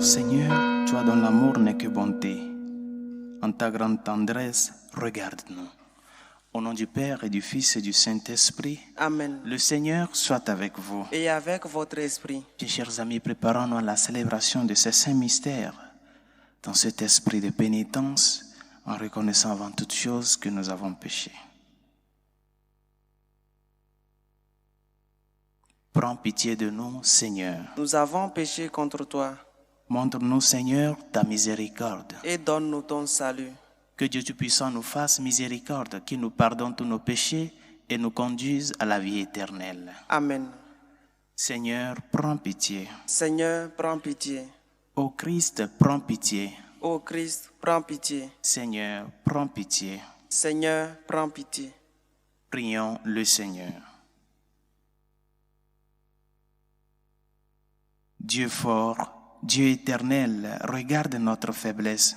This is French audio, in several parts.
Seigneur, toi dont l'amour n'est que bonté, en ta grande tendresse, regarde-nous. Au nom du Père et du Fils et du Saint-Esprit, Amen. le Seigneur soit avec vous. Et avec votre esprit. Mes chers amis, préparons-nous à la célébration de ces saints mystères, dans cet esprit de pénitence, en reconnaissant avant toute chose que nous avons péché. Prends pitié de nous, Seigneur. Nous avons péché contre toi. Montre-nous, Seigneur, ta miséricorde. Et donne-nous ton salut. Que Dieu Tout-Puissant nous fasse miséricorde, qu'il nous pardonne tous nos péchés et nous conduise à la vie éternelle. Amen. Seigneur, prends pitié. Seigneur, prends pitié. Ô Christ, prends pitié. Ô Christ, prends pitié. Seigneur, prends pitié. Seigneur, prends pitié. Prions le Seigneur. Dieu fort, Dieu éternel, regarde notre faiblesse.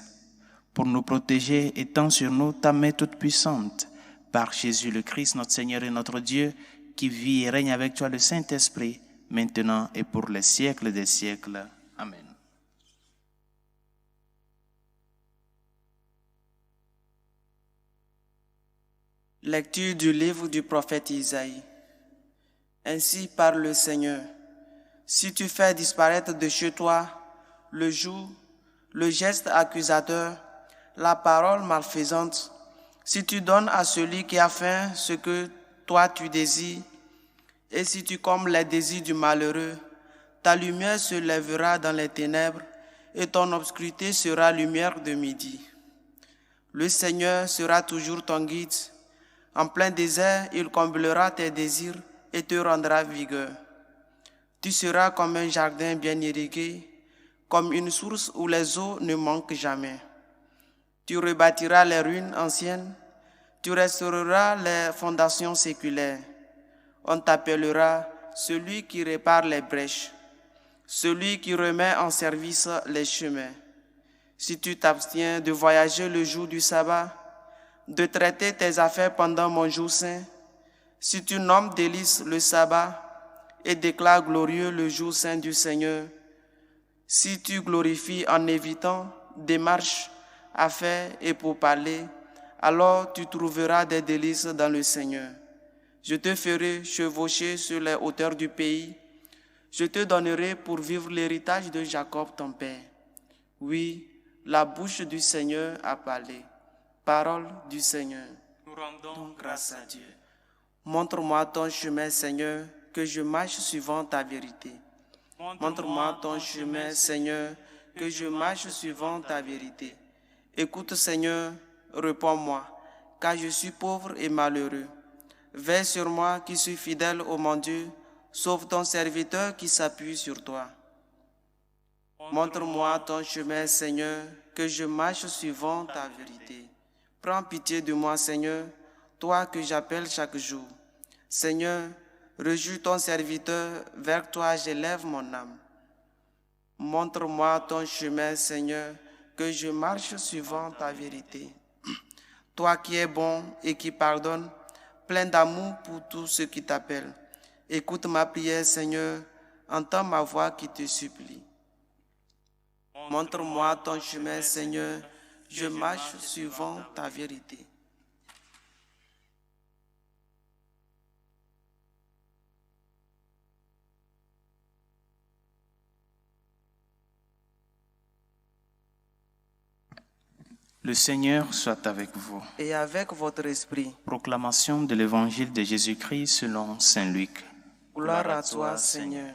Pour nous protéger, étends sur nous ta main toute puissante. Par Jésus le Christ, notre Seigneur et notre Dieu, qui vit et règne avec toi le Saint-Esprit, maintenant et pour les siècles des siècles. Amen. Lecture du livre du prophète Isaïe. Ainsi parle le Seigneur. Si tu fais disparaître de chez toi le joug, le geste accusateur, la parole malfaisante, si tu donnes à celui qui a faim ce que toi tu désires, et si tu combles les désirs du malheureux, ta lumière se lèvera dans les ténèbres et ton obscurité sera lumière de midi. Le Seigneur sera toujours ton guide. En plein désert, il comblera tes désirs et te rendra vigueur. Tu seras comme un jardin bien irrigué, comme une source où les eaux ne manquent jamais. Tu rebâtiras les ruines anciennes, tu restaureras les fondations séculaires. On t'appellera celui qui répare les brèches, celui qui remet en service les chemins. Si tu t'abstiens de voyager le jour du sabbat, de traiter tes affaires pendant mon jour saint, si tu nommes délice le sabbat et déclares glorieux le jour saint du Seigneur, si tu glorifies en évitant démarches, affaires et pourparlers, alors tu trouveras des délices dans le Seigneur. Je te ferai chevaucher sur les hauteurs du pays. Je te donnerai pour vivre l'héritage de Jacob ton père. Oui, la bouche du Seigneur a parlé. Parole du Seigneur. Nous rendons Grâce à Dieu. Montre-moi ton chemin, Seigneur, que je marche suivant ta vérité. Montre-moi ton chemin, Seigneur, que je marche suivant ta vérité. Écoute, Seigneur, réponds-moi, car je suis pauvre et malheureux. Veille sur moi qui suis fidèle au mon Dieu, sauve ton serviteur qui s'appuie sur toi. Montre-moi ton chemin, Seigneur, que je marche suivant ta vérité. Prends pitié de moi, Seigneur, toi que j'appelle chaque jour. Seigneur, rejouis ton serviteur, vers toi j'élève mon âme. Montre-moi ton chemin, Seigneur, que je marche suivant ta vérité. Toi qui es bon et qui pardonnes, plein d'amour pour tous ceux qui t'appellent. Écoute ma prière, Seigneur, entends ma voix qui te supplie. Montre-moi ton chemin, Seigneur, je marche suivant ta vérité. Le Seigneur soit avec vous. Et avec votre esprit. Proclamation de l'Évangile de Jésus-Christ selon saint Luc. Gloire à toi, Seigneur.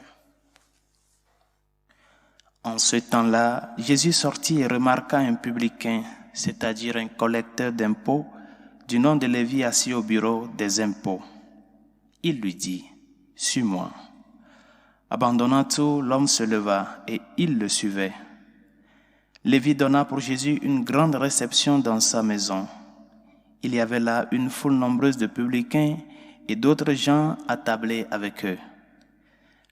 En ce temps-là, Jésus sortit et remarqua un publicain, c'est-à-dire un collecteur d'impôts, du nom de Lévi assis au bureau des impôts. Il lui dit, « Suis-moi. » Abandonnant tout, l'homme se leva et il le suivait. Lévi donna pour Jésus une grande réception dans sa maison. Il y avait là une foule nombreuse de publicains et d'autres gens attablés avec eux.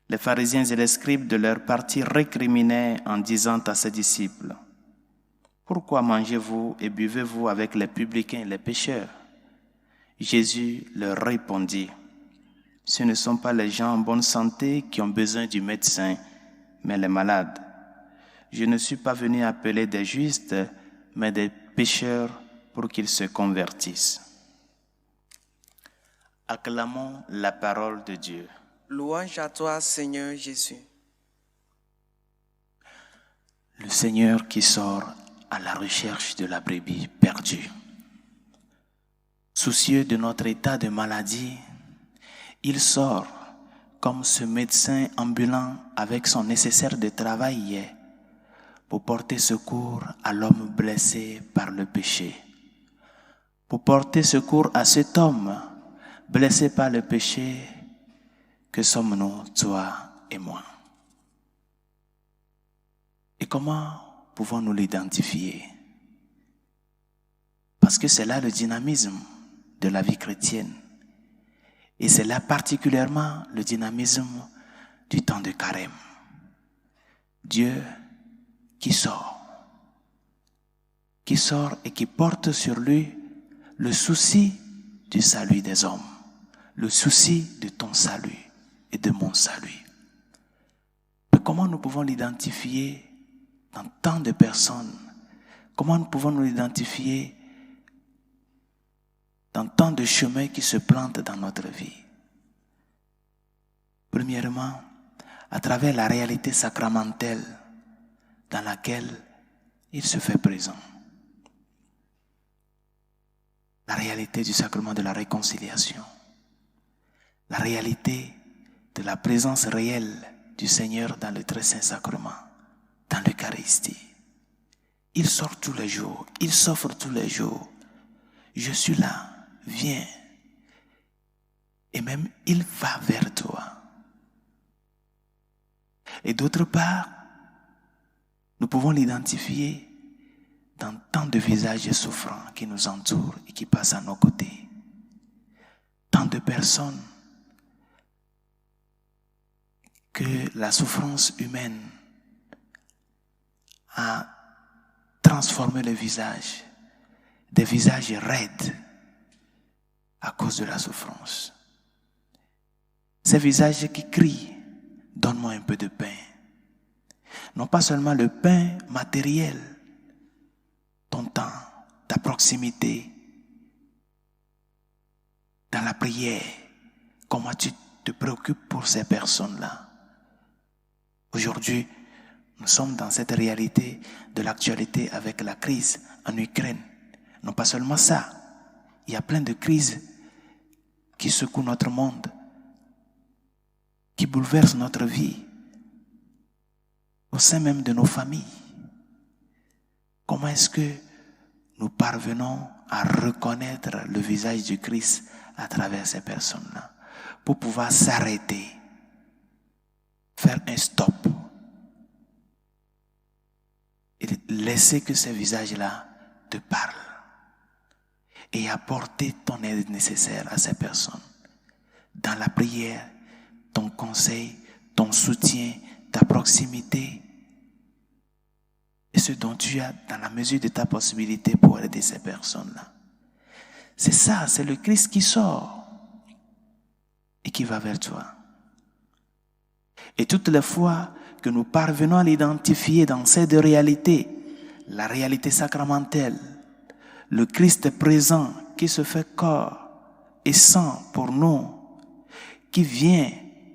Les pharisiens et les scribes de leur parti récriminaient en disant à ses disciples, « Pourquoi mangez-vous et buvez-vous avec les publicains et les pécheurs ?» Jésus leur répondit, « Ce ne sont pas les gens en bonne santé qui ont besoin du médecin, mais les malades. Je ne suis pas venu appeler des justes, mais des pécheurs pour qu'ils se convertissent. Acclamons la parole de Dieu. Louange à toi, Seigneur Jésus. Le Seigneur qui sort à la recherche de la brebis perdue. Soucieux de notre état de maladie, il sort comme ce médecin ambulant avec son nécessaire de travail pour porter secours à l'homme blessé par le péché. Pour porter secours à cet homme blessé par le péché, que sommes-nous, toi et moi? Et comment pouvons-nous l'identifier? Parce que c'est là le dynamisme de la vie chrétienne. Et c'est là particulièrement le dynamisme du temps de carême. Dieu qui sort et qui porte sur lui le souci du salut des hommes, le souci de ton salut et de mon salut. Mais comment nous pouvons l'identifier dans tant de personnes? Comment nous pouvons nous identifier dans tant de chemins qui se plantent dans notre vie? Premièrement, à travers la réalité sacramentelle dans laquelle il se fait présent. La réalité du sacrement de la réconciliation. La réalité de la présence réelle du Seigneur dans le très saint sacrement, dans l'Eucharistie. Il sort tous les jours, il s'offre tous les jours. Je suis là, viens. Et même, il va vers toi. Et d'autre part, nous pouvons l'identifier dans tant de visages souffrants qui nous entourent et qui passent à nos côtés. Tant de personnes que la souffrance humaine a transformé le visage, des visages raides à cause de la souffrance. Ces visages qui crient, donne-moi un peu de pain. Non pas seulement le pain matériel, ton temps, ta proximité, dans la prière, comment tu te préoccupes pour ces personnes-là. Aujourd'hui, nous sommes dans cette réalité de l'actualité avec la crise en Ukraine. Non pas seulement ça, il y a plein de crises qui secouent notre monde, qui bouleversent notre vie, au sein même de nos familles. Comment est-ce que nous parvenons à reconnaître le visage du Christ à travers ces personnes-là, pour pouvoir s'arrêter, faire un stop et laisser que ces visages-là te parlent et apporter ton aide nécessaire à ces personnes dans la prière, ton conseil, ton soutien, ta proximité et ce dont tu as dans la mesure de ta possibilité pour aider ces personnes-là. C'est ça, c'est le Christ qui sort et qui va vers toi. Et toutes les fois que nous parvenons à l'identifier dans ces deux réalités, la réalité sacramentelle, le Christ présent qui se fait corps et sang pour nous, qui vient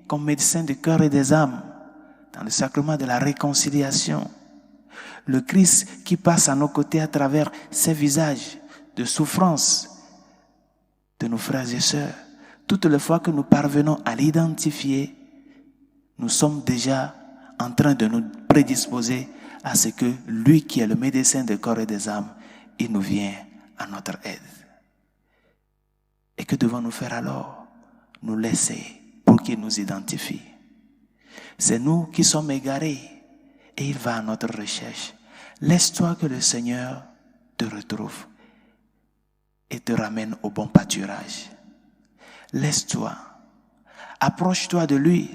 comme médecin du cœur et des âmes dans le sacrement de la réconciliation, le Christ qui passe à nos côtés à travers ces visages de souffrance de nos frères et sœurs. Toutes les fois que nous parvenons à l'identifier, nous sommes déjà en train de nous prédisposer à ce que lui qui est le médecin des corps et des âmes, il nous vient à notre aide. Et que devons-nous faire alors? Nous laisser pour qu'il nous identifie. C'est nous qui sommes égarés et il va à notre recherche. Laisse-toi que le Seigneur te retrouve et te ramène au bon pâturage. Laisse-toi, approche-toi de lui,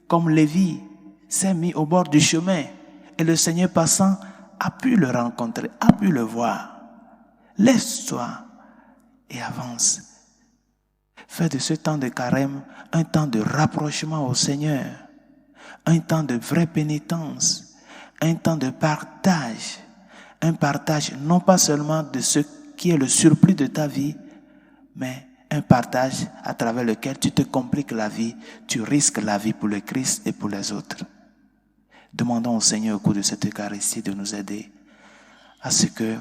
comme Lévi s'est mis au bord du chemin et le Seigneur passant a pu le rencontrer, a pu le voir. Laisse-toi et avance. Fais de ce temps de carême un temps de rapprochement au Seigneur, un temps de vraie pénitence, un temps de partage. Un partage non pas seulement de ce qui est le surplus de ta vie, mais un partage à travers lequel tu te compliques la vie, tu risques la vie pour le Christ et pour les autres. Demandons au Seigneur au cours de cette Eucharistie de nous aider à ce que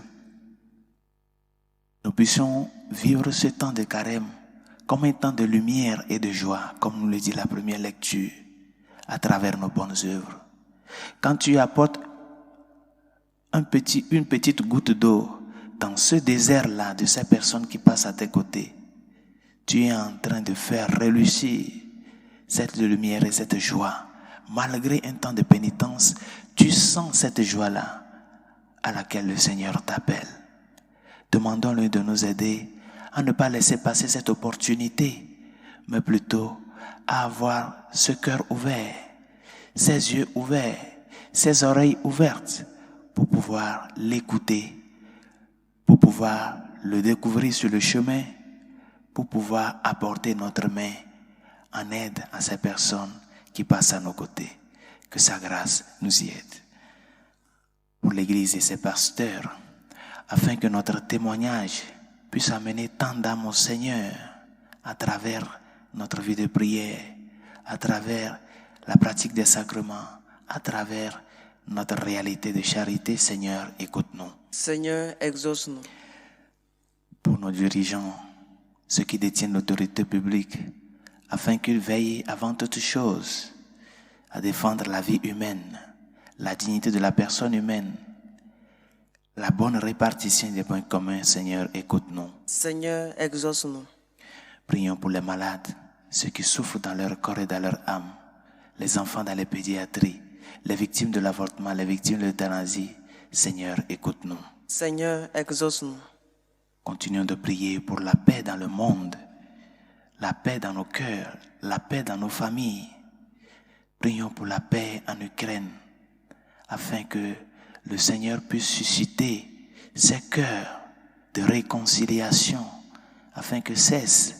nous puissions vivre ce temps de carême comme un temps de lumière et de joie, comme nous le dit la première lecture, à travers nos bonnes œuvres. Quand tu apportes une petite goutte d'eau dans ce désert-là de ces personnes qui passent à tes côtés, tu es en train de faire reluire cette lumière et cette joie. Malgré un temps de pénitence, tu sens cette joie-là à laquelle le Seigneur t'appelle. Demandons-lui de nous aider à ne pas laisser passer cette opportunité, mais plutôt à avoir ce cœur ouvert, ses yeux ouverts, ses oreilles ouvertes pour pouvoir l'écouter, pour pouvoir le découvrir sur le chemin, pour pouvoir apporter notre main en aide à ces personnes qui passent à nos côtés. Que sa grâce nous y aide. Pour l'Église et ses pasteurs, afin que notre témoignage puisse amener tant d'âmes au Seigneur à travers notre vie de prière, à travers la pratique des sacrements, à travers notre réalité de charité. Seigneur, écoute-nous. Seigneur, exauce-nous. Pour nos dirigeants, ceux qui détiennent l'autorité publique, afin qu'ils veillent avant toute chose à défendre la vie humaine, la dignité de la personne humaine, la bonne répartition des biens communs. Seigneur, écoute-nous. Seigneur, exauce-nous. Prions pour les malades, ceux qui souffrent dans leur corps et dans leur âme, les enfants dans les pédiatries, les victimes de l'avortement, les victimes de l'euthanasie. Seigneur, écoute-nous. Seigneur, exauce-nous. Continuons de prier pour la paix dans le monde, la paix dans nos cœurs, la paix dans nos familles. Prions pour la paix en Ukraine, afin que le Seigneur puisse susciter ces cœurs de réconciliation, afin que cessent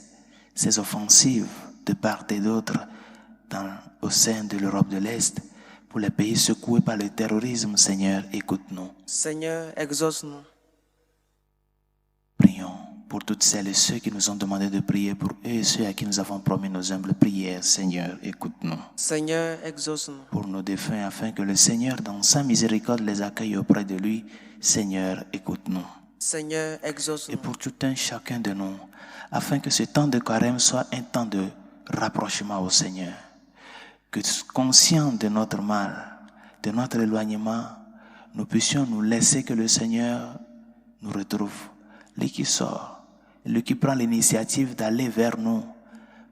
ces offensives de part et d'autre au sein de l'Europe de l'Est, pour les pays secoués par le terrorisme. Seigneur, écoute-nous. Seigneur, exauce-nous. Prions pour toutes celles et ceux qui nous ont demandé de prier pour eux et ceux à qui nous avons promis nos humbles prières. Seigneur, écoute-nous. Seigneur, exauce-nous. Pour nos défunts, afin que le Seigneur, dans sa miséricorde, les accueille auprès de lui. Seigneur, écoute-nous. Seigneur, exauce-nous. Et pour tout un chacun de nous, afin que ce temps de carême soit un temps de rapprochement au Seigneur. Que conscients de notre mal, de notre éloignement, nous puissions nous laisser que le Seigneur nous retrouve. Lui qui sort, lui qui prend l'initiative d'aller vers nous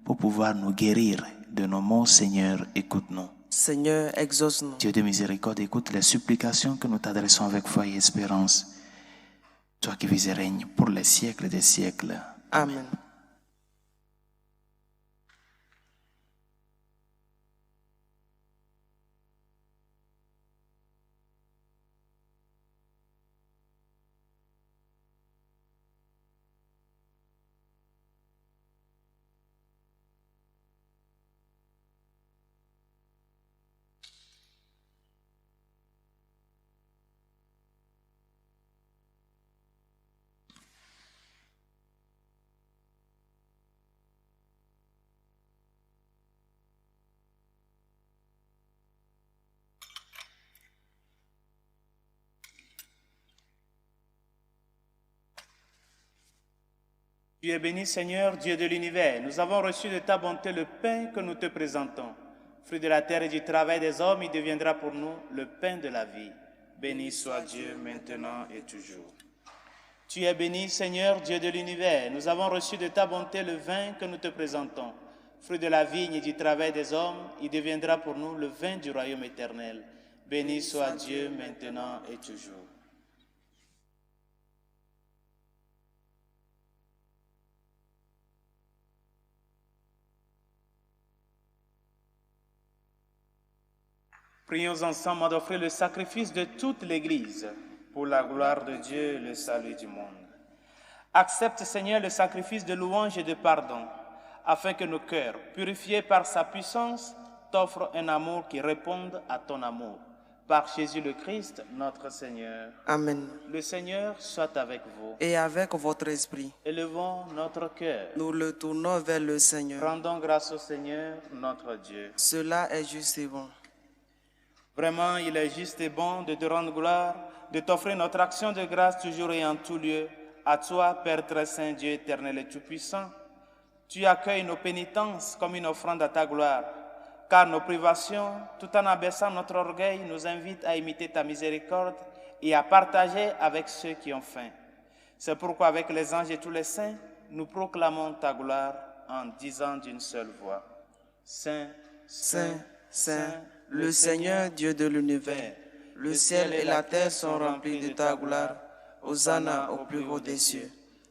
pour pouvoir nous guérir de nos maux. Seigneur, écoute-nous. Seigneur, exauce-nous. Dieu de miséricorde, écoute les supplications que nous t'adressons avec foi et espérance. Toi qui vis et règnes pour les siècles des siècles. Amen. Tu es béni, Seigneur, Dieu de l'univers. Nous avons reçu de ta bonté le pain que nous te présentons. Fruit de la terre et du travail des hommes, il deviendra pour nous le pain de la vie. Béni soit Dieu maintenant et toujours. Tu es béni, Seigneur, Dieu de l'univers. Nous avons reçu de ta bonté le vin que nous te présentons. Fruit de la vigne et du travail des hommes, il deviendra pour nous le vin du royaume éternel. Béni soit Dieu maintenant et toujours. Prions ensemble d'offrir le sacrifice de toute l'Église pour la gloire de Dieu et le salut du monde. Accepte, Seigneur, le sacrifice de louange et de pardon, afin que nos cœurs, purifiés par sa puissance, t'offrent un amour qui réponde à ton amour. Par Jésus le Christ, notre Seigneur. Amen. Le Seigneur soit avec vous. Et avec votre esprit, Élevons notre cœur. nous le tournons vers le Seigneur. Rendons grâce au Seigneur, notre Dieu. Cela est juste et bon. Vraiment, il est juste et bon de te rendre gloire, de t'offrir notre action de grâce toujours et en tout lieu. À toi, Père très saint, Dieu éternel et tout-puissant, tu accueilles nos pénitences comme une offrande à ta gloire, car nos privations, tout en abaissant notre orgueil, nous invitent à imiter ta miséricorde et à partager avec ceux qui ont faim. C'est pourquoi, avec les anges et tous les saints, nous proclamons ta gloire en disant d'une seule voix: Saint, Saint, Saint, le Seigneur Dieu de l'univers, le ciel et la terre sont remplis de ta gloire. Hosanna au plus haut des cieux.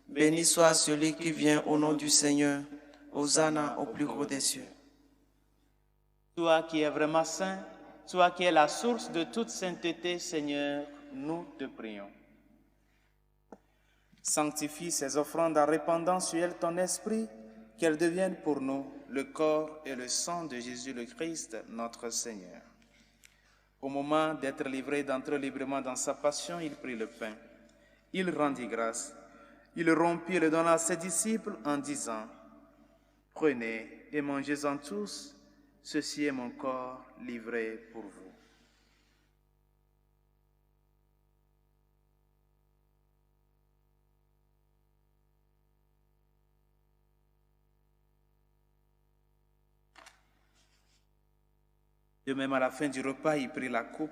Béni soit celui qui vient au nom du Seigneur. Hosanna au plus haut des cieux. Toi qui es vraiment saint, toi qui es la source de toute sainteté, Seigneur, nous te prions. Sanctifie ces offrandes en répandant sur elles ton esprit, qu'elles deviennent pour nous le corps et le sang de Jésus le Christ, notre Seigneur. Au moment d'être livré d'entrer librement dans sa passion, il prit le pain. Il rendit grâce. Il le rompit et le donna à ses disciples en disant: Prenez et mangez-en tous, ceci est mon corps livré pour vous. De même, à la fin du repas, il prit la coupe.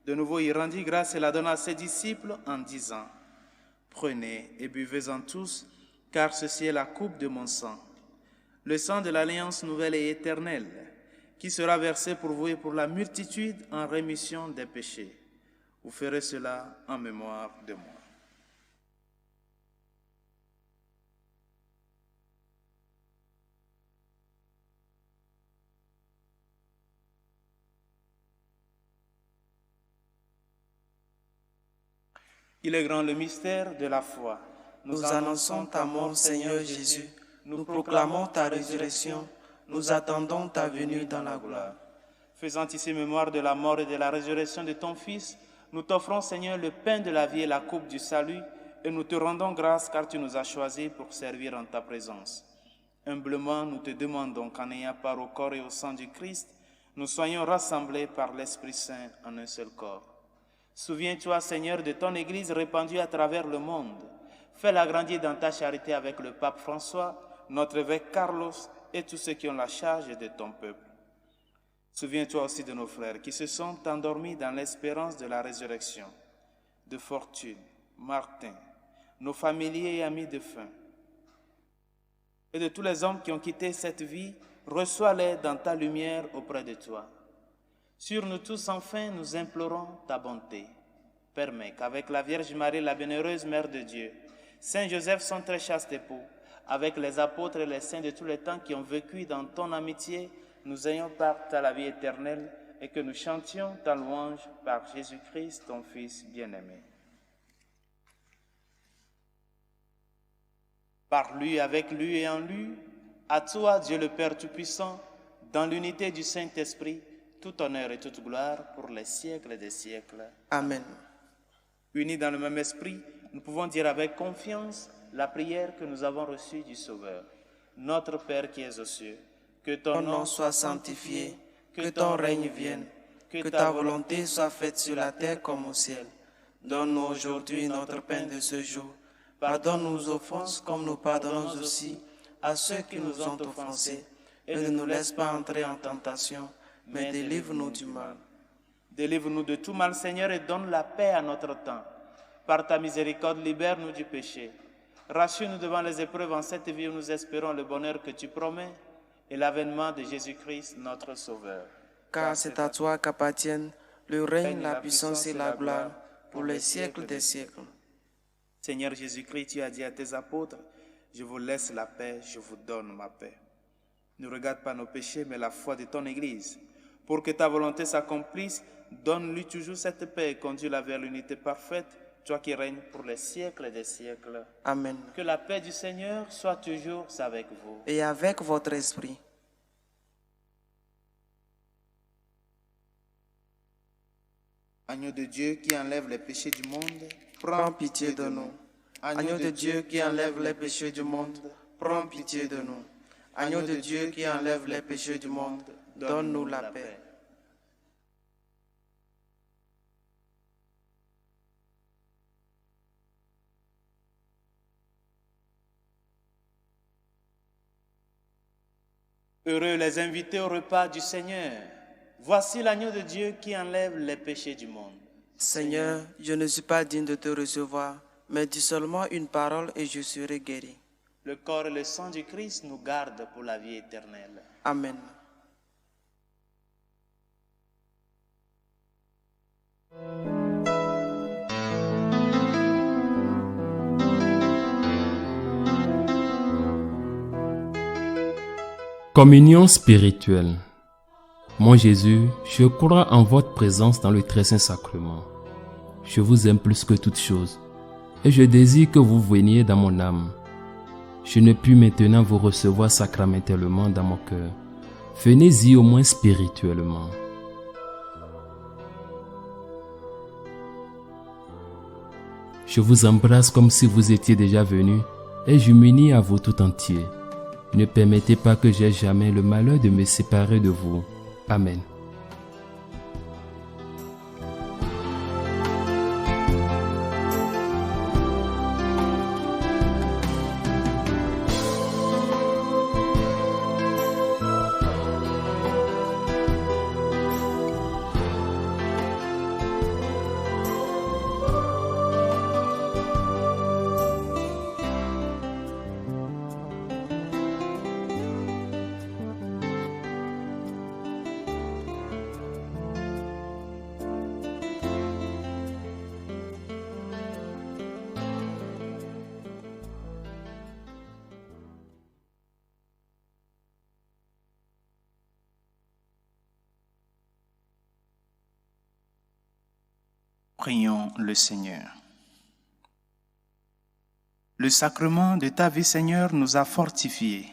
De nouveau, il rendit grâce et la donna à ses disciples en disant: Prenez et buvez-en tous, car ceci est la coupe de mon sang, le sang de l'alliance nouvelle et éternelle, qui sera versé pour vous et pour la multitude en rémission des péchés. Vous ferez cela en mémoire de moi. Il est grand le mystère de la foi. Nous annonçons ta mort, Seigneur Jésus. Nous proclamons ta résurrection. Nous attendons ta venue dans la gloire. Faisant ici mémoire de la mort et de la résurrection de ton Fils, nous t'offrons, Seigneur, le pain de la vie et la coupe du salut, et nous te rendons grâce car tu nous as choisis pour servir en ta présence. Humblement, nous te demandons qu'en ayant part au corps et au sang du Christ, nous soyons rassemblés par l'Esprit Saint en un seul corps. Souviens-toi, Seigneur, de ton Église répandue à travers le monde. Fais-la grandir dans ta charité avec le pape François, notre évêque Carlos et tous ceux qui ont la charge de ton peuple. Souviens-toi aussi de nos frères qui se sont endormis dans l'espérance de la résurrection, de Fortune, Martin, nos familiers et amis défunts, et de tous les hommes qui ont quitté cette vie. Reçois-les dans ta lumière auprès de toi. Sur nous tous, enfin, nous implorons ta bonté. Permets qu'avec la Vierge Marie, la bienheureuse Mère de Dieu, Saint Joseph, son très chaste époux, avec les apôtres et les saints de tous les temps qui ont vécu dans ton amitié, nous ayons part à la vie éternelle et que nous chantions ta louange par Jésus-Christ, ton Fils bien-aimé. Par lui, avec lui et en lui, à toi, Dieu le Père Tout-Puissant, dans l'unité du Saint-Esprit, tout honneur et toute gloire pour les siècles des siècles. Amen. Unis dans le même esprit, nous pouvons dire avec confiance la prière que nous avons reçue du Sauveur. Notre Père qui es aux cieux, que ton nom soit sanctifié, que ton règne vienne, que ta volonté soit faite sur la terre comme au ciel. Donne-nous aujourd'hui notre pain de ce jour. Pardonne-nous nos offenses comme nous pardonnons aussi à ceux qui nous ont offensés. Et ne nous laisse pas entrer en tentation, mais délivre-nous du mal. Délivre-nous de tout mal, Seigneur, et donne la paix à notre temps. Par ta miséricorde, libère-nous du péché. Rassure-nous devant les épreuves en cette vie où nous espérons le bonheur que tu promets et l'avènement de Jésus-Christ, notre Sauveur. Car c'est à toi qu'appartiennent le règne, la puissance et la gloire pour les siècles des siècles. Seigneur Jésus-Christ, tu as dit à tes apôtres, je vous laisse la paix, je vous donne ma paix. Ne regarde pas nos péchés, mais la foi de ton Église. Pour que ta volonté s'accomplisse, donne-lui toujours cette paix et conduis-la vers l'unité parfaite, toi qui règnes pour les siècles des siècles. Amen. Que la paix du Seigneur soit toujours avec vous. Et avec votre esprit. Agneau de Dieu qui enlève les péchés du monde, prends pitié de nous. Agneau de Dieu qui enlève les péchés du monde, prends pitié de nous. Agneau de Dieu qui enlève les péchés du monde, donne-nous la paix. Heureux les invités au repas du Seigneur. Voici l'agneau de Dieu qui enlève les péchés du monde. Seigneur, je ne suis pas digne de te recevoir, mais dis seulement une parole et je serai guéri. Le corps et le sang du Christ nous gardent pour la vie éternelle. Amen. Communion spirituelle. Mon Jésus, je crois en votre présence dans le très saint sacrement. Je vous aime plus que toute chose et je désire que vous veniez dans mon âme. Je ne puis maintenant vous recevoir sacramentellement dans mon cœur. Venez-y au moins spirituellement. Je vous embrasse comme si vous étiez déjà venu et je m'unis à vous tout entier. Ne permettez pas que j'aie jamais le malheur de me séparer de vous. Amen. Prions le Seigneur. Le sacrement de ta vie, Seigneur, nous a fortifiés,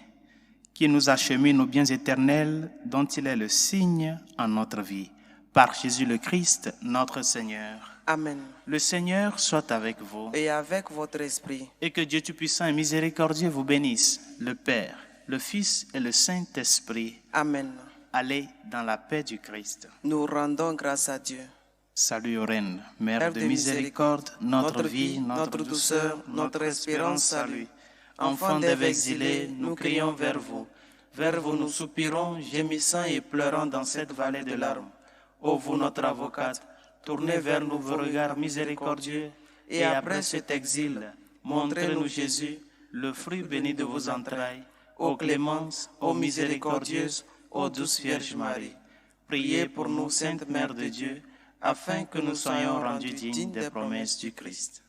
qui nous achemine aux biens éternels dont il est le signe en notre vie. Par Jésus le Christ, notre Seigneur. Amen. Le Seigneur soit avec vous. Et avec votre esprit. Et que Dieu Tout-Puissant et Miséricordieux vous bénisse, le Père, le Fils et le Saint-Esprit. Amen. Allez dans la paix du Christ. Nous rendons grâce à Dieu. Salut aux reines, Mère de miséricorde, notre vie, notre douceur, notre espérance, salut. Enfants des exilés, nous crions vers vous. Vers vous nous soupirons, gémissant et pleurant dans cette vallée de larmes. Ô vous, notre avocate, tournez vers nous vos regards miséricordieux, et après cet exil, montrez-nous Jésus, le fruit béni de vos entrailles. Ô clémence, ô miséricordieuse, ô douce Vierge Marie. Priez pour nous, Sainte Mère de Dieu, afin que nous soyons rendus dignes des promesses du Christ.